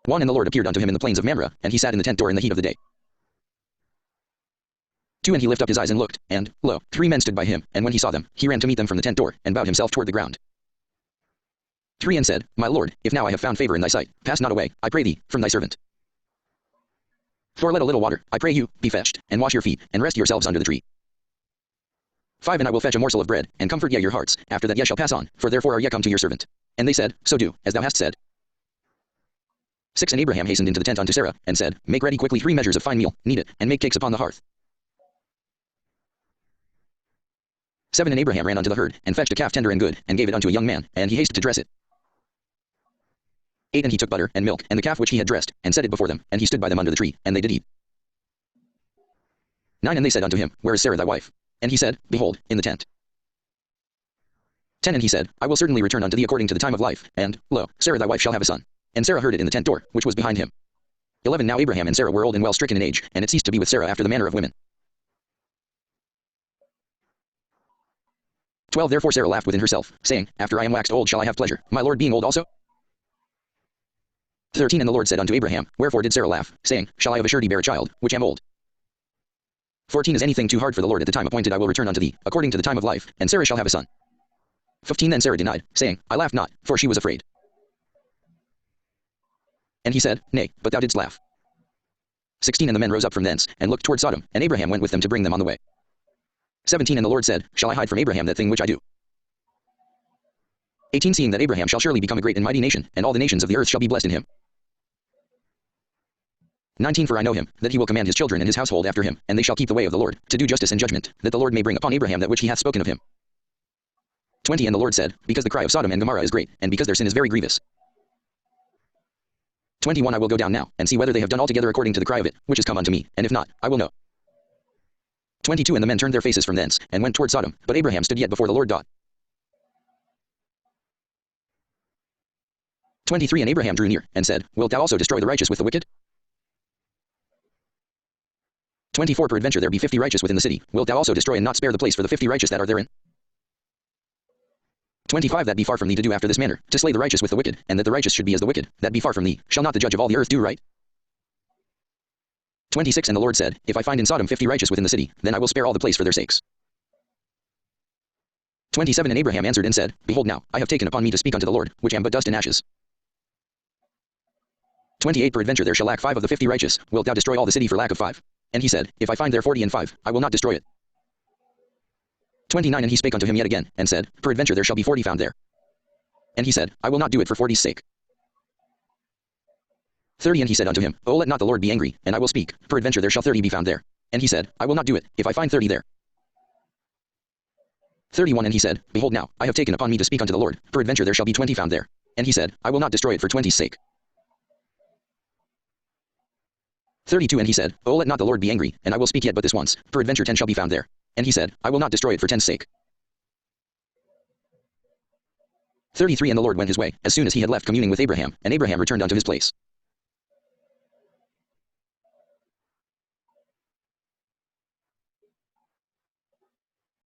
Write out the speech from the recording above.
1 And the Lord appeared unto him in the plains of Mamre, and he sat in the tent door in the heat of the day. 2 And he lifted up his eyes and looked, and, lo, 3 men stood by him, and when he saw them, he ran to meet them from the tent door, and bowed himself toward the ground. 3 And said, My Lord, if now I have found favor in thy sight, pass not away, I pray thee, from thy servant. For let a little water, I pray you, be fetched, and wash your feet, and rest yourselves under the tree. 5 And I will fetch a morsel of bread, and comfort ye your hearts, after that ye shall pass on, for therefore are ye come to your servant. And they said, So do, as thou hast said. 6 And Abraham hastened into the tent unto Sarah, and said, Make ready quickly 3 measures of fine meal, knead it, and make cakes upon the hearth. 7 And Abraham ran unto the herd, and fetched a calf tender and good, and gave it unto a young man, and he hasted to dress it. 8 And he took butter and milk, and the calf which he had dressed, and set it before them, and he stood by them under the tree, and they did eat. 9 And they said unto him, Where is Sarah thy wife? And he said, Behold, in the tent. 10 And he said, I will certainly return unto thee according to the time of life, and, lo, Sarah thy wife shall have a son. And Sarah heard it in the tent door, which was behind him. 11 Now Abraham and Sarah were old and well stricken in age, and it ceased to be with Sarah after the manner of women. 12 Therefore Sarah laughed within herself, saying, After I am waxed old shall I have pleasure, my Lord being old also? 13 And the Lord said unto Abraham, Wherefore did Sarah laugh, saying, Shall I of a surety bear a child, which am old? 14 Is anything too hard for the Lord at the time appointed I will return unto thee, according to the time of life, and Sarah shall have a son. 15 Then Sarah denied, saying, I laughed not, for she was afraid. And he said, Nay, but thou didst laugh. 16 And the men rose up from thence, and looked toward Sodom, and Abraham went with them to bring them on the way. 17 And the Lord said, Shall I hide from Abraham that thing which I do? 18 Seeing that Abraham shall surely become a great and mighty nation, and all the nations of the earth shall be blessed in him. 19 For I know him, that he will command his children and his household after him, and they shall keep the way of the Lord, to do justice and judgment, that the Lord may bring upon Abraham that which he hath spoken of him. 20 And the Lord said, Because the cry of Sodom and Gomorrah is great, and because their sin is very grievous. 21 I will go down now, and see whether they have done altogether according to the cry of it, which is come unto me, and if not, I will know. 22 And the men turned their faces from thence, and went toward Sodom, but Abraham stood yet before the Lord. 23 And Abraham drew near, and said, Wilt thou also destroy the righteous with the wicked? 24 Peradventure there be 50 righteous within the city, wilt thou also destroy and not spare the place for the 50 righteous that are therein? 25 That be far from thee to do after this manner, to slay the righteous with the wicked, and that the righteous should be as the wicked, that be far from thee, shall not the judge of all the earth do right? 26 And the Lord said, If I find in Sodom 50 righteous within the city, then I will spare all the place for their sakes. 27 And Abraham answered and said, Behold now, I have taken upon me to speak unto the Lord, which am but dust and ashes. 28 Peradventure there shall lack 5 of the 50 righteous, wilt thou destroy all the city for lack of 5? And he said, If I find there 40 and 5, I will not destroy it. 29 And he spake unto him yet again, and said, Peradventure there shall be 40 found there. And he said, I will not do it for 40's sake. 30 And he said unto him, O let not the Lord be angry, and I will speak, peradventure there shall 30 be found there. And he said, I will not do it, if I find 30 there. 31 And he said, Behold now, I have taken upon me to speak unto the Lord, peradventure there shall be 20 found there. And he said, I will not destroy it for 20's sake. 32 And he said, O let not the Lord be angry, and I will speak yet but this once, peradventure 10 shall be found there. And he said, I will not destroy it for 10's sake. 33 And the Lord went his way, as soon as he had left communing with Abraham, and Abraham returned unto his place.